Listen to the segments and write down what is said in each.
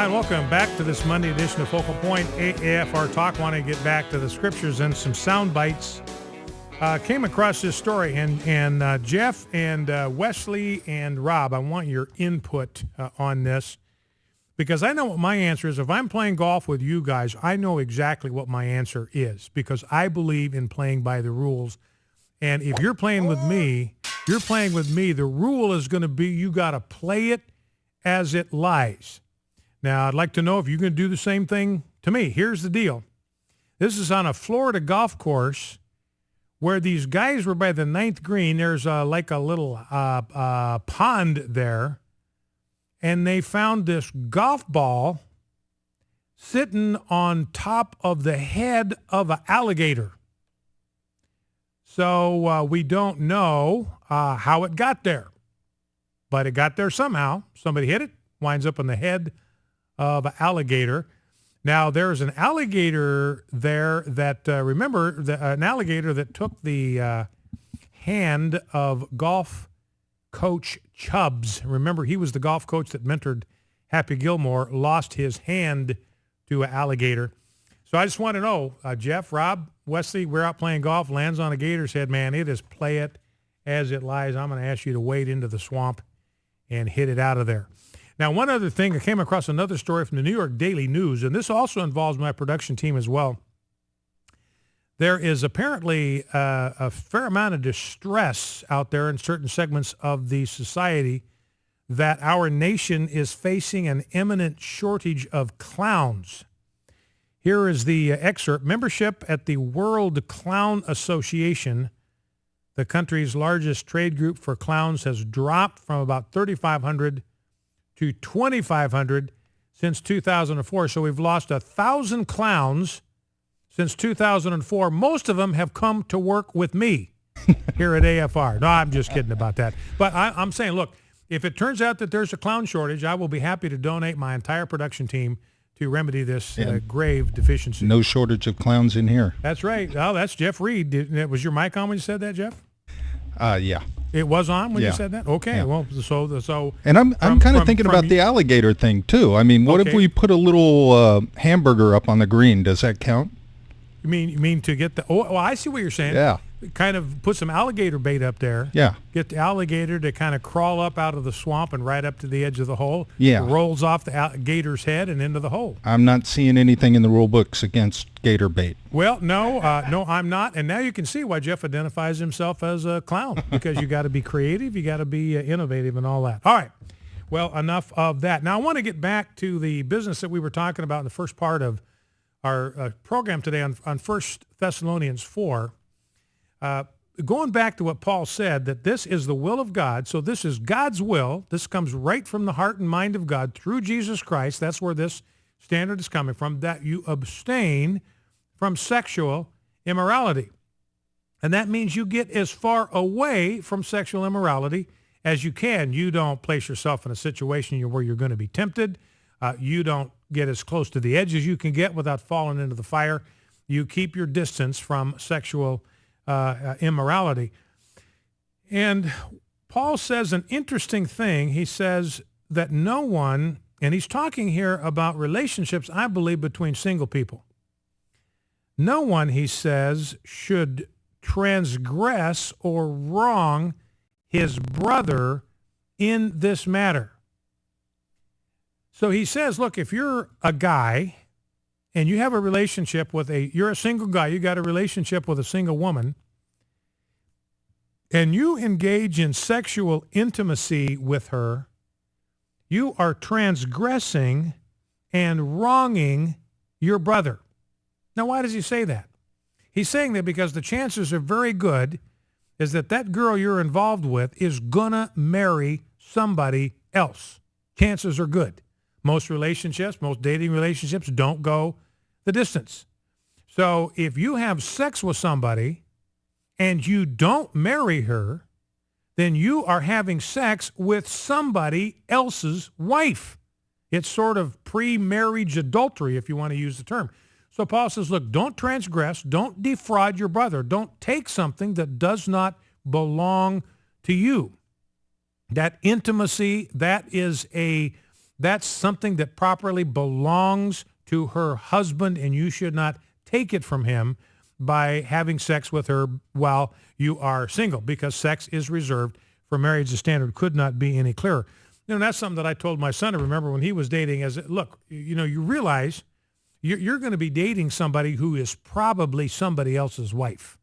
Hi, and welcome back to this Monday edition of Focal Point AFR Talk. Want to get back to the scriptures and some sound bites. Came across this story, and Jeff and Wesley and Rob, I want your input on this, because I know what my answer is. If I'm playing golf with you guys, I know exactly what my answer is, because I believe in playing by the rules. And if you're playing with me, the rule is going to be you got to play it as it lies. Now, I'd like to know if you're going to do the same thing to me. Here's the deal. This is on a Florida golf course where these guys were by the 9th green. There's like a little pond there, and they found this golf ball sitting on top of the head of an alligator. So we don't know how it got there, but it got there somehow. Somebody hit it, winds up on the head of an alligator. Now, there's an alligator there that, an alligator that took the hand of golf coach Chubbs. Remember, he was the golf coach that mentored Happy Gilmore, lost his hand to an alligator. So I just want to know, Jeff, Rob, Wesley, we're out playing golf, lands on a gator's head, man. It is play it as it lies. I'm going to ask you to wade into the swamp and hit it out of there. Now, one other thing, I came across another story from the New York Daily News, and this also involves my production team as well. There is apparently a fair amount of distress out there in certain segments of the society that our nation is facing an imminent shortage of clowns. Here is the excerpt. Membership at the World Clown Association, the country's largest trade group for clowns, has dropped from about 3,500 to 2,500 since 2004. So we've lost 1,000 clowns since 2004. Most of them have come to work with me here at AFR. No, I'm just kidding about that. But I'm saying, look, if it turns out that there's a clown shortage, I will be happy to donate my entire production team to remedy this grave deficiency. No shortage of clowns in here. That's right. Oh, that's Jeff Reed. Was your mic on when you said that, Jeff? Yeah. It was on when you said that? Okay. Yeah. Well, so. And I'm kind of thinking about the alligator thing too. I mean, what if we put a little hamburger up on the green? Does that count? You mean to get the? Oh, well, I see what you're saying. Yeah. Kind of put some alligator bait up there. Yeah. Get the alligator to kind of crawl up out of the swamp and right up to the edge of the hole. Yeah. Rolls off the alligator's head and into the hole. I'm not seeing anything in the rule books against gator bait. Well, no, I'm not. And now you can see why Jeff identifies himself as a clown, because you got to be creative, you got to be innovative and all that. All right. Well, enough of that. Now I want to get back to the business that we were talking about in the first part of our program today on 1 Thessalonians 4. Going back to what Paul said, that this is the will of God. So this is God's will. This comes right from the heart and mind of God through Jesus Christ. That's where this standard is coming from, that you abstain from sexual immorality. And that means you get as far away from sexual immorality as you can. You don't place yourself in a situation where you're going to be tempted. You don't get as close to the edge as you can get without falling into the fire. You keep your distance from sexual immorality. And Paul says an interesting thing. He says that no one, and he's talking here about relationships, I believe, between single people. No one, he says, should transgress or wrong his brother in this matter. So he says, look, if you're a guy and you have a relationship with you're a single guy, you got a relationship with a single woman, and you engage in sexual intimacy with her, you are transgressing and wronging your brother. Now, why does he say that? He's saying that because the chances are very good is that girl you're involved with is gonna marry somebody else. Chances are good. Most relationships, most dating relationships don't go the distance. So if you have sex with somebody and you don't marry her, then you are having sex with somebody else's wife. It's sort of pre-marriage adultery, if you want to use the term. So Paul says, look, don't transgress, don't defraud your brother, don't take something that does not belong to you. That intimacy, that is a That's something that properly belongs to her husband, and you should not take it from him by having sex with her while you are single, because sex is reserved for marriage. The standard could not be any clearer. That's something that I told my son to remember when he was dating. Look, you realize you're going to be dating somebody who is probably somebody else's wife.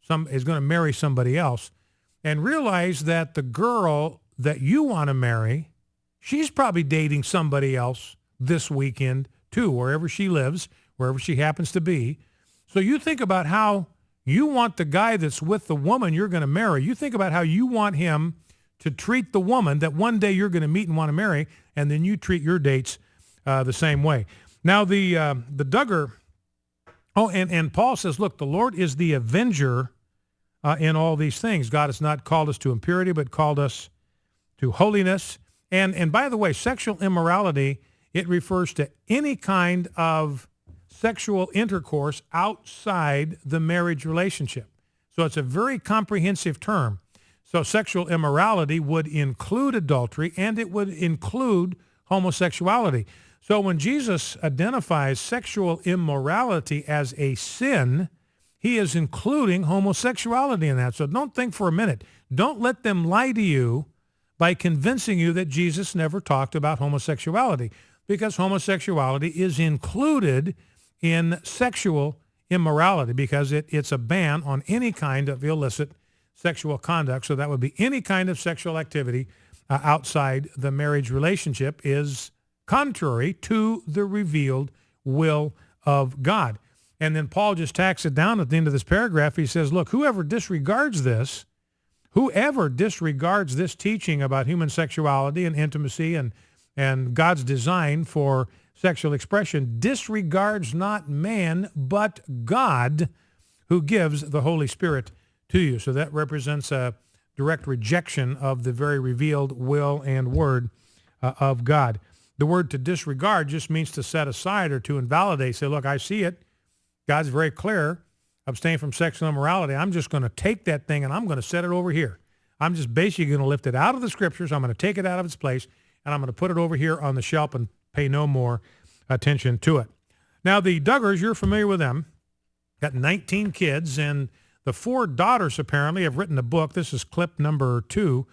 Is going to marry somebody else. And realize that the girl that you want to marry, she's probably dating somebody else this weekend too, wherever she lives, wherever she happens to be. So you think about how you want the guy that's with the woman you're going to marry. You think about how you want him to treat the woman that one day you're going to meet and want to marry, and then you treat your dates the same way. Now, the Duggar, and Paul says, look, the Lord is the avenger in all these things. God has not called us to impurity, but called us to holiness. And by the way, sexual immorality, it refers to any kind of sexual intercourse outside the marriage relationship. So it's a very comprehensive term. So sexual immorality would include adultery, and it would include homosexuality. So when Jesus identifies sexual immorality as a sin, he is including homosexuality in that. So don't think for a minute. Don't let them lie to you by convincing you that Jesus never talked about homosexuality, because homosexuality is included in sexual immorality, because it's a ban on any kind of illicit sexual conduct. So that would be any kind of sexual activity outside the marriage relationship is contrary to the revealed will of God. And then Paul just tacks it down at the end of this paragraph. He says, look, whoever disregards this teaching about human sexuality and intimacy and God's design for sexual expression disregards not man, but God, who gives the Holy Spirit to you. So that represents a direct rejection of the very revealed will and word of God. The word to disregard just means to set aside or to invalidate. Say, look, I see it. God's very clear. Abstain from sexual immorality. I'm just going to take that thing and I'm going to set it over here. I'm just basically going to lift it out of the scriptures. I'm going to take it out of its place, and I'm going to put it over here on the shelf and pay no more attention to it. Now, the Duggars, you're familiar with them. Got 19 kids, and the 4 daughters apparently have written a book. This is clip number 2.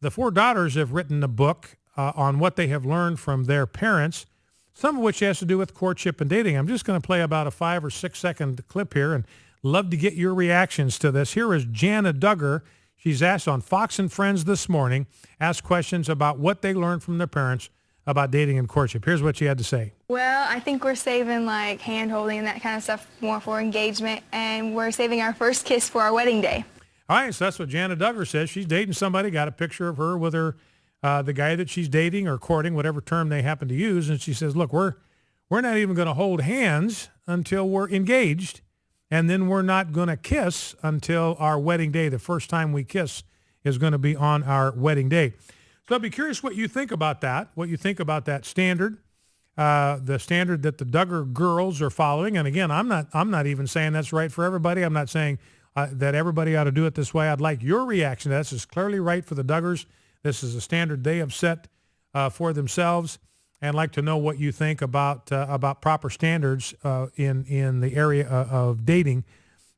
The 4 daughters have written a book on what they have learned from their parents, some of which has to do with courtship and dating. I'm just going to play about a 5 or 6 second clip here, and love to get your reactions to this. Here is Jana Duggar. She's asked on Fox and Friends this morning, asked questions about what they learned from their parents about dating and courtship. Here's what she had to say. Well, I think we're saving like hand-holding and that kind of stuff more for engagement, and we're saving our first kiss for our wedding day. All right, so that's what Jana Duggar says. She's dating somebody, got a picture of her with her, the guy that she's dating or courting, whatever term they happen to use, and she says, look, we're not even going to hold hands until we're engaged, and then we're not going to kiss until our wedding day. The first time we kiss is going to be on our wedding day. So I'd be curious what you think about that, standard, the standard that the Duggar girls are following. And again, I'm not even saying that's right for everybody. I'm not saying that everybody ought to do it this way. I'd like your reaction to that. This is clearly right for the Duggars. This is a standard they have set for themselves. And I'd like to know what you think about proper standards in the area of dating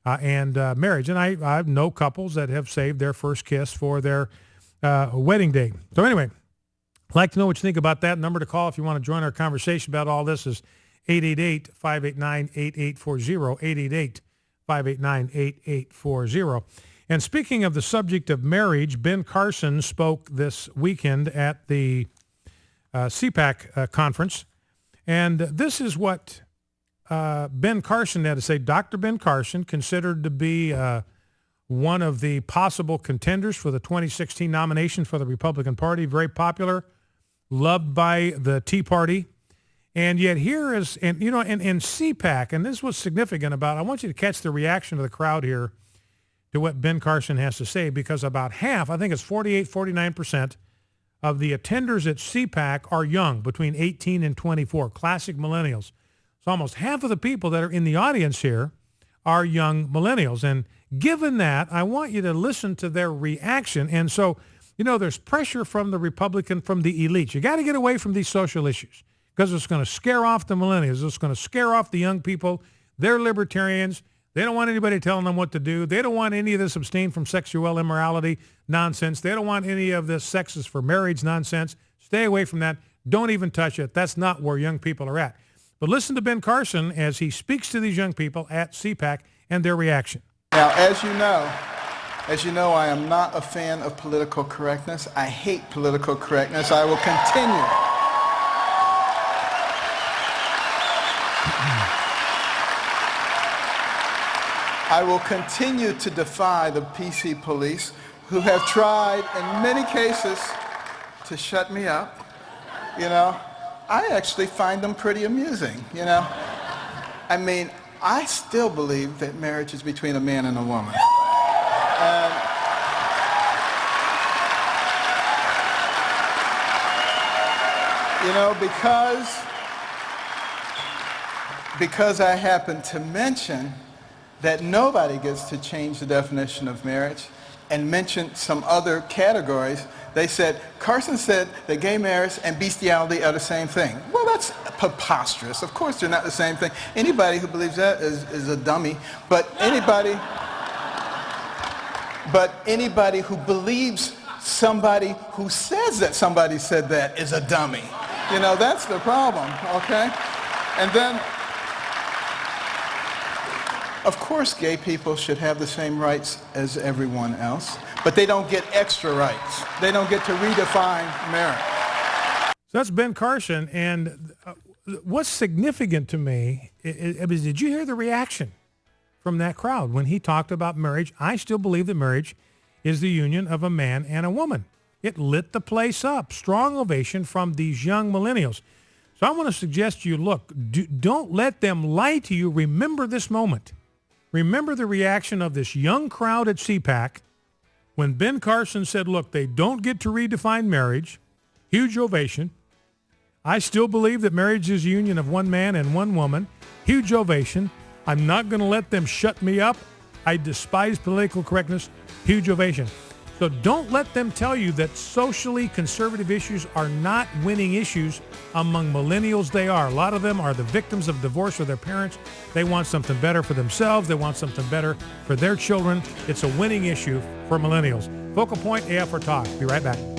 and marriage. And I know couples that have saved their first kiss for their wedding day. So anyway, I'd like to know what you think about that. Number to call if you want to join our conversation about all this is 888-589-8840, 888-589-8840. And speaking of the subject of marriage, Ben Carson spoke this weekend at the CPAC conference. And this is what Ben Carson had to say. Dr. Ben Carson, considered to be one of the possible contenders for the 2016 nomination for the Republican Party, very popular, loved by the Tea Party. And yet here is, and CPAC, and this was significant about, I want you to catch the reaction of the crowd here to what Ben Carson has to say, because about half, I think it's 49% of the attenders at CPAC are young, between 18 and 24, classic millennials. So almost half of the people that are in the audience here are young millennials. And given that, I want you to listen to their reaction. And so You know, there's pressure from the from the elites. You got to get away from these social issues because it's going to scare off the millennials. It's going to scare off the young people. They're libertarians. They don't want anybody telling them what to do. They don't want any of this abstain from sexual immorality nonsense. They don't want any of this sexes for marriage nonsense. Stay away from that. Don't even touch it. That's not where young people are at. But listen to Ben Carson as he speaks to these young people at CPAC and their reaction. Now, as you know, I am not a fan of political correctness. I hate political correctness. I will continue. I will continue to defy the PC police who have tried in many cases to shut me up. You know, I actually find them pretty amusing, you know. I mean, I still believe that marriage is between a man and a woman. And you know, because I happen to mention that nobody gets to change the definition of marriage and mention some other categories, they said, Carson said that gay marriage and bestiality are the same thing. Well, that's preposterous. Of course they're not the same thing. Anybody who believes that is a dummy. But anybody who believes somebody who says that somebody said that is a dummy. You know, that's the problem, okay? And then, of course, gay people should have the same rights as everyone else, but they don't get extra rights. They don't get to redefine marriage. So that's Ben Carson, and what's significant to me is, did you hear the reaction from that crowd when he talked about marriage? I still believe that marriage is the union of a man and a woman. It lit the place up. Strong ovation from these young millennials. So I want to suggest to you, look, don't let them lie to you. Remember this moment. Remember the reaction of this young crowd at CPAC when Ben Carson said, look, they don't get to redefine marriage. Huge ovation. I still believe that marriage is a union of one man and one woman. Huge ovation. I'm not going to let them shut me up. I despise political correctness. Huge ovation. So don't let them tell you that socially conservative issues are not winning issues among millennials. They are. A lot of them are the victims of divorce with their parents. They want something better for themselves. They want something better for their children. It's a winning issue for millennials. Focal Point AFR Talk. Be right back.